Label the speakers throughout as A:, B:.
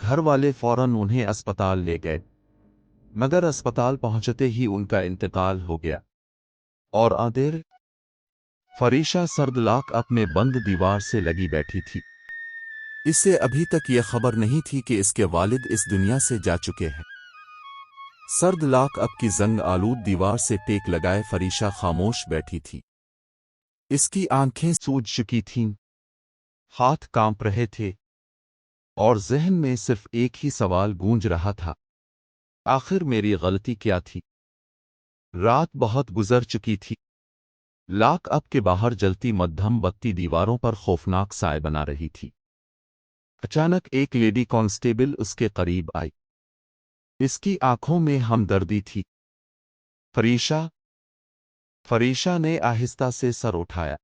A: گھر والے فوراً انہیں اسپتال لے گئے، مگر اسپتال پہنچتے ہی ان کا انتقال ہو گیا۔ اور آدیر فریشہ سرد لاک اپنے بند دیوار سے لگی بیٹھی تھی۔ اسے ابھی تک یہ خبر نہیں تھی کہ اس کے والد اس دنیا سے جا چکے ہیں۔ سرد لاک اب کی زنگ آلود دیوار سے ٹیک لگائے فریشہ خاموش بیٹھی تھی۔ اس کی آنکھیں سوج چکی تھیں، ہاتھ کانپ رہے تھے، اور ذہن میں صرف ایک ہی سوال گونج رہا تھا، آخر میری غلطی کیا تھی؟ رات بہت گزر چکی تھی۔ لاک اپ کے باہر جلتی مدھم بتی دیواروں پر خوفناک سائے بنا رہی تھی۔ اچانک ایک لیڈی کانسٹیبل اس کے قریب آئی۔ اس کی آنکھوں میں ہمدردی تھی۔ فریشہ؟ فریشہ نے آہستہ سے سر اٹھایا۔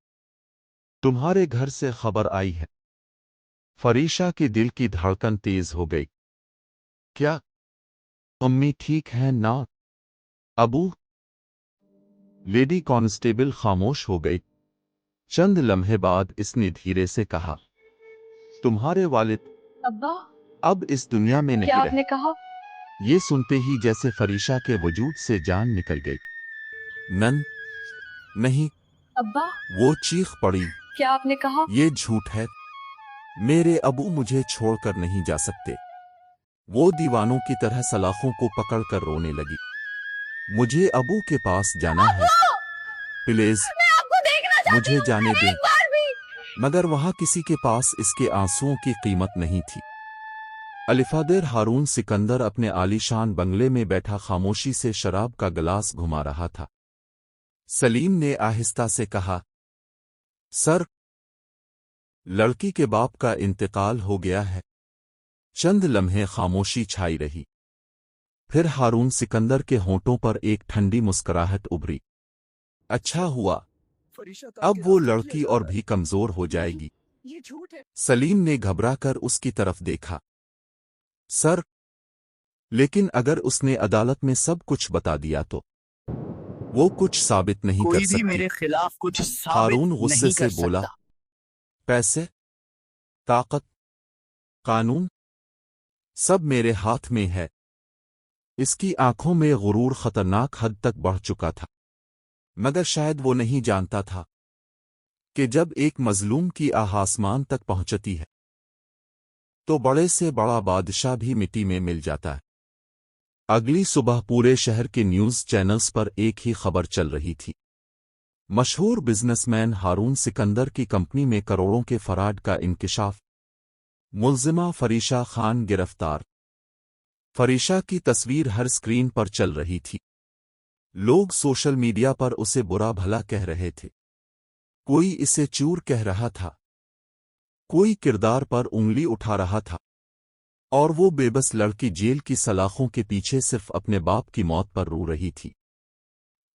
A: تمہارے گھر سے خبر آئی ہے۔ فریشہ کے دل کی دھڑکن تیز ہو گئی۔ کیا امی ٹھیک ہیں نا؟ ابو؟ لیڈی کانسٹیبل خاموش ہو گئی۔ چند لمحے بعد اس نے دھیرے سے کہا، تمہارے والد
B: ابا
A: اب اس دنیا میں
B: کیا
A: نہیں
B: آپ نے
A: رہے۔
B: کہا؟
A: یہ سنتے ہی جیسے فریشہ کے وجود سے جان نکل گئی۔ نہیں،
B: ابا
A: وہ چیخ پڑی،
B: کیا آپ نے کہا؟
A: یہ جھوٹ ہے، میرے ابو مجھے چھوڑ کر نہیں جا سکتے۔ وہ دیوانوں کی طرح سلاخوں کو پکڑ کر رونے لگی۔ مجھے ابو کے پاس جانا ہے، پلیز
B: میں آپ کو دیکھنا چاہتی
A: مجھے
B: ہوں،
A: جانے دیں۔
B: ایک بار بھی۔
A: مگر وہاں کسی کے پاس اس کے آنسوؤں کی قیمت نہیں تھی۔ الفادر ہارون سکندر اپنے عالیشان بنگلے میں بیٹھا خاموشی سے شراب کا گلاس گھما رہا تھا۔ سلیم نے آہستہ سے کہا، سر، لڑکی کے باپ کا انتقال ہو گیا ہے۔ چند لمحے خاموشی چھائی رہی، پھر ہارون سکندر کے ہونٹوں پر ایک ٹھنڈی مسکراہٹ ابھری۔ اچھا ہوا، اب وہ لڑکی اور بھی کمزور ہو جائے گی۔
B: یہ جھوٹ ہے۔
A: سلیم نے گھبرا کر اس کی طرف دیکھا۔ سر، لیکن اگر اس نے عدالت میں سب کچھ بتا دیا تو وہ کچھ ثابت نہیں کر
B: کوئی بھی
A: سکتی۔
B: میرے خلاف کچھ ثابت
A: ہارون غصے
B: نہیں
A: سے
B: کر
A: بولا،
B: سکتا۔
A: پیسے، طاقت، قانون، سب میرے ہاتھ میں ہے۔ اس کی آنکھوں میں غرور خطرناک حد تک بڑھ چکا تھا، مگر شاید وہ نہیں جانتا تھا کہ جب ایک مظلوم کی آہ آسمان تک پہنچتی ہے تو بڑے سے بڑا بادشاہ بھی مٹی میں مل جاتا ہے۔ اگلی صبح پورے شہر کے نیوز چینلز پر ایک ہی خبر چل رہی تھی، مشہور بزنس مین ہارون سکندر کی کمپنی میں کروڑوں کے فراڈ کا انکشاف، ملزمہ فریشہ خان گرفتار۔ فریشہ کی تصویر ہر سکرین پر چل رہی تھی۔ لوگ سوشل میڈیا پر اسے برا بھلا کہہ رہے تھے، کوئی اسے چور کہہ رہا تھا، کوئی کردار پر انگلی اٹھا رہا تھا، اور وہ بے بس لڑکی جیل کی سلاخوں کے پیچھے صرف اپنے باپ کی موت پر رو رہی تھی۔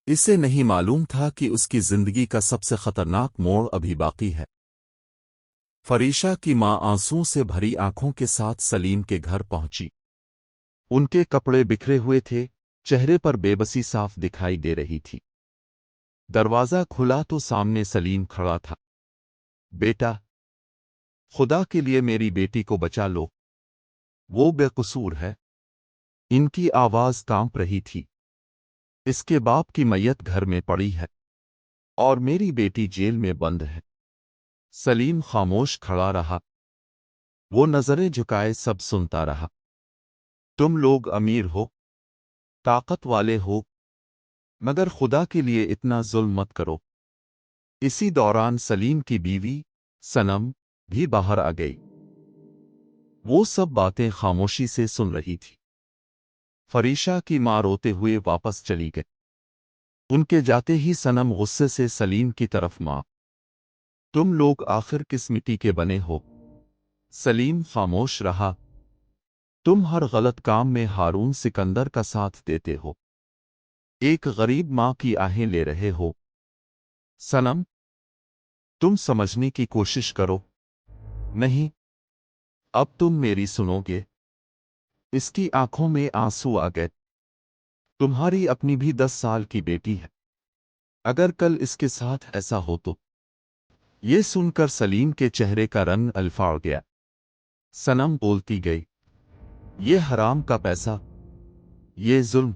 A: اسے نہیں معلوم تھا کہ اس کی زندگی کا سب سے خطرناک موڑ ابھی باقی ہے۔ فریشہ کی ماں آنسوؤں سے بھری آنکھوں کے ساتھ سلیم کے گھر پہنچی۔ ان کے کپڑے بکھرے ہوئے تھے، چہرے پر بے بسی صاف دکھائی دے رہی تھی۔ دروازہ کھلا تو سامنے سلیم کھڑا تھا۔ بیٹا، خدا کے لیے میری بیٹی کو بچا لو، وہ بے قصور ہے۔ ان کی آواز کانپ رہی تھی۔ اس کے باپ کی میت گھر میں پڑی ہے، اور میری بیٹی جیل میں بند ہے۔ سلیم خاموش کھڑا رہا، وہ نظریں جھکائے سب سنتا رہا۔ تم لوگ امیر ہو، طاقت والے ہو، مگر خدا کے لیے اتنا ظلم مت کرو۔ اسی دوران سلیم کی بیوی صنم بھی باہر آ گئی۔ وہ سب باتیں خاموشی سے سن رہی تھی۔ فریشہ کی ماں روتے ہوئے واپس چلی گئی۔ ان کے جاتے ہی صنم غصے سے سلیم کی طرف، ماں، تم لوگ آخر کس مٹی کے بنے ہو؟ سلیم خاموش رہا۔ تم ہر غلط کام میں ہارون سکندر کا ساتھ دیتے ہو، ایک غریب ماں کی آہیں لے رہے ہو۔ صنم، تم سمجھنے کی کوشش کرو۔ نہیں، اب تم میری سنو گے۔ اس کی آنکھوں میں آنسو آ گئے۔ تمہاری اپنی بھی 10 سال کی بیٹی ہے، اگر کل اس کے ساتھ ایسا ہو تو؟ یہ سن کر سلیم کے چہرے کا رنگ الفاڑ گیا۔ صنم بولتی گئی، یہ حرام کا پیسہ، یہ ظلم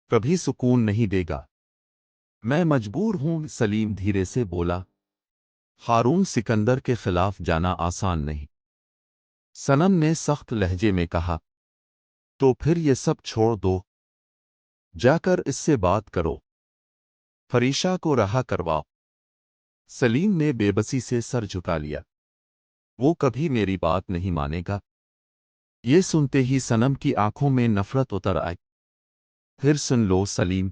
A: کبھی سکون نہیں دے گا۔ میں مجبور ہوں، سلیم دھیرے سے بولا۔ ہارون سکندر کے خلاف جانا آسان نہیں۔ صنم نے سخت لہجے میں کہا، تو پھر یہ سب چھوڑ دو، جا کر اس سے بات کرو، فریشا کو رہا کرواؤ۔ سلیم نے بے بسی سے سر جھکا لیا۔ وہ کبھی میری بات نہیں مانے گا۔ یہ سنتے ہی صنم کی آنکھوں میں نفرت اتر آئی۔ پھر سن لو سلیم،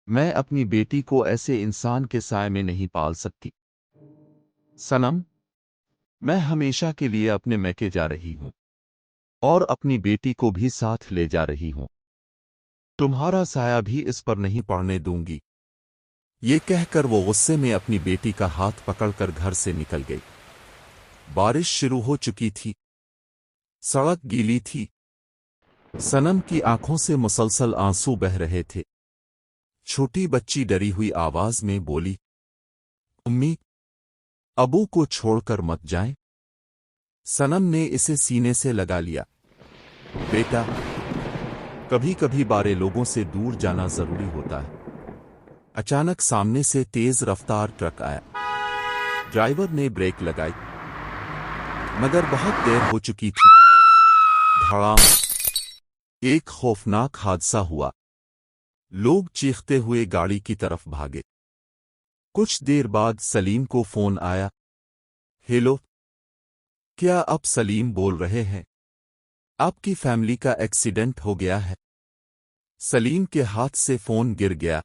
A: میں اپنی بیٹی کو ایسے انسان کے سائے میں نہیں پال سکتی۔ صنم، میں ہمیشہ کے لیے اپنے میکے جا رہی ہوں اور اپنی بیٹی کو بھی ساتھ لے جا رہی ہوں۔ تمہارا سایہ بھی اس پر نہیں پڑنے دوں گی۔ یہ کہہ کر وہ غصے میں اپنی بیٹی کا ہاتھ پکڑ کر گھر سے نکل گئی۔ بارش شروع ہو چکی تھی، سڑک گیلی تھی، صنم کی آنکھوں سے مسلسل آنسو بہہ رہے تھے۔ چھوٹی بچی ڈری ہوئی آواز میں بولی، امی، ابو کو چھوڑ کر مت جائیں۔ صنم نے اسے سینے سے لگا لیا۔ بیٹا، کبھی کبھی بارے لوگوں سے دور جانا ضروری ہوتا ہے۔ اچانک سامنے سے تیز رفتار ٹرک آیا۔ ڈرائیور نے بریک لگائی، مگر بہت دیر ہو چکی تھی۔ دھڑام! ایک خوفناک حادثہ ہوا۔ لوگ چیختے ہوئے گاڑی کی طرف بھاگے۔ کچھ دیر بعد سلیم کو فون آیا۔ ہیلو، کیا آپ سلیم بول رہے ہیں؟ آپ کی فیملی کا ایکسیڈنٹ ہو گیا ہے۔ سلیم کے ہاتھ سے فون گر گیا۔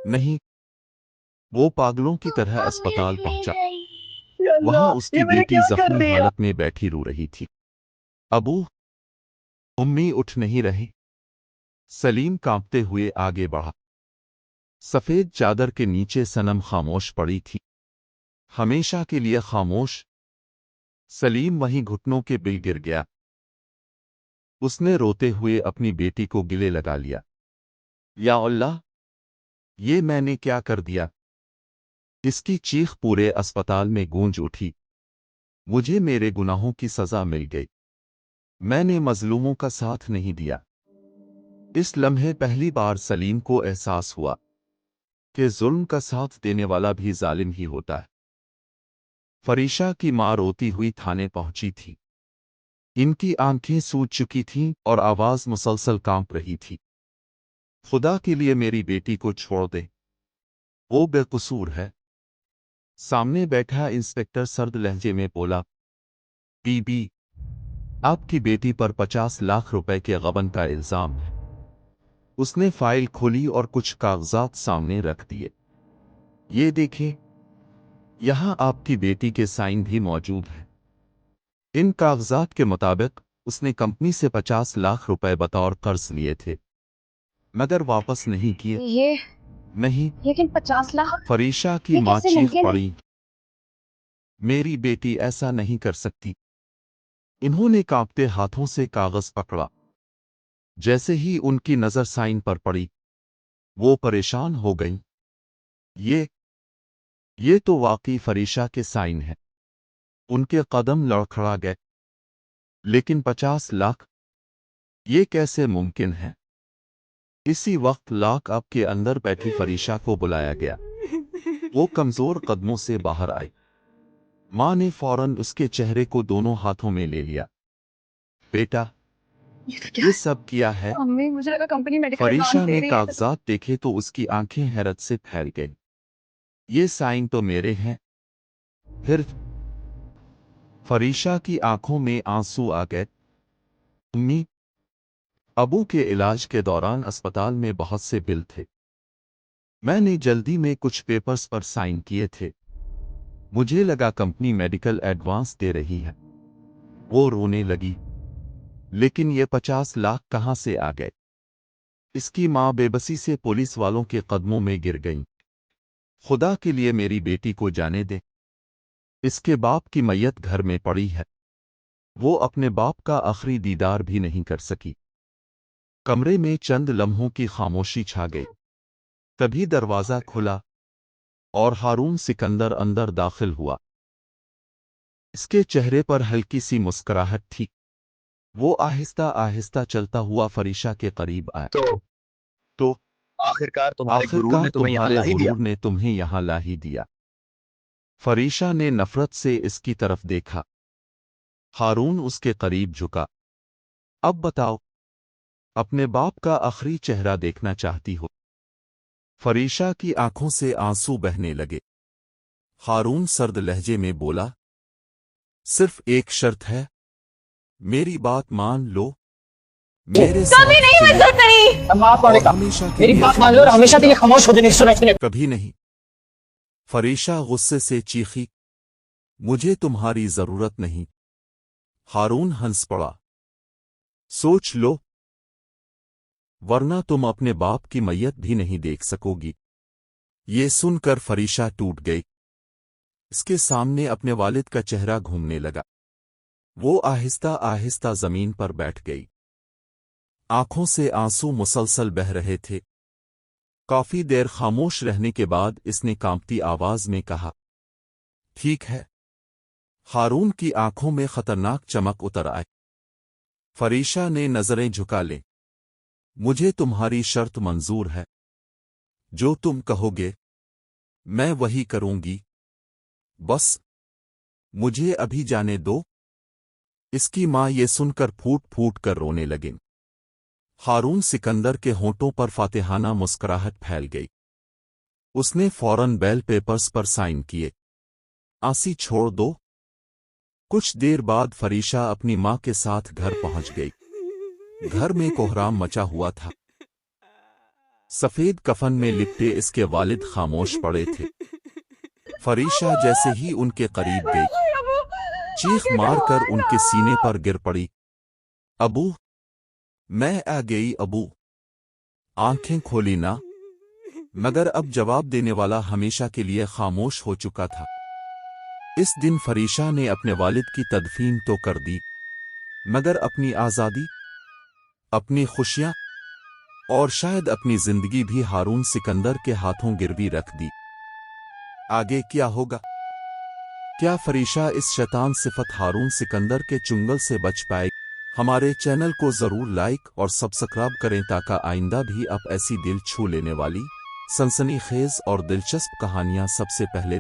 A: نہیں، وہ پاگلوں کی طرح اسپتال پہنچا۔ وہاں اس کی بیٹی زخمی حالت میں بیٹھی رو رہی تھی۔ ابو، امی اٹھ نہیں رہی۔ سلیم کانپتے ہوئے آگے بڑھا۔ سفید چادر کے نیچے صنم خاموش پڑی تھی، ہمیشہ کے لیے خاموش۔ سلیم وہیں گھٹنوں کے بل گر گیا۔ اس نے روتے ہوئے اپنی بیٹی کو گلے لگا لیا۔ یا اللہ، یہ میں نے کیا کر دیا؟ اس کی چیخ پورے اسپتال میں گونج اٹھی۔ مجھے میرے گناہوں کی سزا مل گئی۔ میں نے مظلوموں کا ساتھ نہیں دیا۔ اس لمحے پہلی بار سلیم کو احساس ہوا کہ ظلم کا ساتھ دینے والا بھی ظالم ہی ہوتا ہے۔ فریشا کی ماں روتی ہوئی تھانے پہنچی تھی۔ ان کی آنکھیں سوج چکی تھیں اور آواز مسلسل کانپ رہی تھی۔ خدا کے لیے میری بیٹی کو چھوڑ دے، وہ بے قصور ہے۔ سامنے بیٹھا انسپکٹر سرد لہجے میں بولا، بی بی، آپ کی بیٹی پر 50 لاکھ روپے کے غبن کا الزام ہے۔ اس نے فائل کھولی اور کچھ کاغذات سامنے رکھ دیے۔ یہ دیکھیں، یہاں آپ کی بیٹی کے سائن بھی موجود ہیں۔ ان کاغذات کے مطابق اس نے کمپنی سے 50 لاکھ روپے بطور قرض لیے تھے، مگر واپس نہیں کیے۔
B: یہ
A: نہیں،
B: لیکن 50 لاکھ
A: فریشا کی
B: یہ
A: ماں
B: کیسے
A: چیخ
B: ممکن ہے؟
A: پڑی، میری بیٹی ایسا نہیں کر سکتی۔ انہوں نے کانپتے ہاتھوں سے کاغذ پکڑا۔ جیسے ہی ان کی نظر سائن پر پڑی، وہ پریشان ہو گئیں۔ یہ تو واقعی فریشا کے سائن ہیں۔ ان کے قدم لڑکھڑا گئے۔ لیکن 50 لاکھ، یہ کیسے ممکن ہے؟ اسی وقت لاک اپ کے اندر بیٹھی فریشا کو بلایا گیا۔ وہ کمزور قدموں سے باہر آئی۔ ماں نے فوراً اس کے چہرے کو دونوں ہاتھوں میں لے لیا۔ بیٹا، یہ سب کیا ہے؟
B: امی، مجھے لگا کمپنی میڈیکل
A: فریشا
B: ایڈوانس
A: نے
B: دے رہی ہے۔
A: کاغذات دیکھے تو اس کی آنکھیں حیرت سے پھیل گئیں۔ یہ سائن تو میرے ہیں۔ پھر فریشا کی آنکھوں میں آنسو آ گئے۔ امی، ابو کے علاج کے دوران اسپتال میں بہت سے بل تھے۔ میں نے جلدی میں کچھ پیپرز پر سائن کیے تھے۔ مجھے لگا کمپنی میڈیکل ایڈوانس دے رہی ہے۔ وہ رونے لگی۔ لیکن یہ 50 لاکھ کہاں سے آ گئے؟ اس کی ماں بے بسی سے پولیس والوں کے قدموں میں گر گئیں۔ خدا کے لیے میری بیٹی کو جانے دے۔ اس کے باپ کی میت گھر میں پڑی ہے۔ وہ اپنے باپ کا آخری دیدار بھی نہیں کر سکی۔ کمرے میں چند لمحوں کی خاموشی چھا گئی۔ تبھی دروازہ کھلا اور ہارون سکندر اندر داخل ہوا۔ اس کے چہرے پر ہلکی سی مسکراہٹ تھی۔ وہ آہستہ آہستہ چلتا ہوا فریشہ کے قریب آیا۔ تو
C: آخرکار تمہارے غرور نے تمہیں یہاں
A: تمہارے
C: لا ہی دیا۔
A: غرور نے تمہیں یہاں لا ہی دیا۔ فریشہ نے نفرت سے اس کی طرف دیکھا۔ ہارون اس کے قریب جھکا۔ اب بتاؤ، اپنے باپ کا آخری چہرہ دیکھنا چاہتی ہو؟ فریشہ کی آنکھوں سے آنسو بہنے لگے۔ ہارون سرد لہجے میں بولا، صرف ایک شرط ہے، میری بات مان لو، میرے ساتھ چلو، اور ہمیشہ کے
C: میری
A: لیے
C: بات مان لو اور ہمیشہ کے لیے خاموش ہو جائے، نہیں سننے۔
A: کبھی نہیں۔ فریشہ غصے سے چیخی، مجھے تمہاری ضرورت نہیں۔ ہارون ہنس پڑا، سوچ لو، ورنہ تم اپنے باپ کی میت بھی نہیں دیکھ سکو گی۔ یہ سن کر فریشہ ٹوٹ گئی۔ اس کے سامنے اپنے والد کا چہرہ گھومنے لگا۔ وہ آہستہ آہستہ زمین پر بیٹھ گئی۔ آنکھوں سے آنسو مسلسل بہہ رہے تھے۔ کافی دیر خاموش رہنے کے بعد اس نے کانپتی آواز میں کہا، ٹھیک ہے۔ ہارون کی آنکھوں میں خطرناک چمک اتر آئی۔ فریشہ نے نظریں جھکا لیں، مجھے تمہاری شرط منظور ہے، جو تم کہو گے میں وہی کروں گی، بس مجھے ابھی جانے دو۔ اس کی ماں یہ سن کر پھوٹ پھوٹ کر رونے لگیں۔ ہارون سکندر کے ہونٹوں پر فاتحانہ مسکراہٹ پھیل گئی۔ اس نے فوراً بیل پیپرز پر سائن کیے۔ آنسی چھوڑ دو۔ کچھ دیر بعد فریشہ اپنی ماں کے ساتھ گھر پہنچ گئی۔ گھر میں کوہرام مچا ہوا تھا۔ سفید کفن میں لپٹے اس کے والد خاموش پڑے تھے۔ فریشہ جیسے ہی ان کے قریب گئی، چیخ مار کر ان کے سینے پر گر پڑی، ابو، میں آ گئی ابو۔ آنکھیں کھولی نہ، مگر اب جواب دینے والا ہمیشہ کے لیے خاموش ہو چکا تھا۔ اس دن فریشہ نے اپنے والد کی تدفین تو کر دی، مگر اپنی آزادی، اپنی خوشیاں اور شاید اپنی زندگی بھی ہارون سکندر کے ہاتھوں گروی رکھ دی۔ آگے کیا ہوگا؟ کیا فریشہ اس شیطان صفت ہارون سکندر کے چنگل سے بچ پائے؟ ہمارے چینل کو ضرور لائک اور سبسکرائب کریں تاکہ آئندہ بھی آپ ایسی دل چھو لینے والی، سنسنی خیز اور دلچسپ کہانیاں سب سے پہلے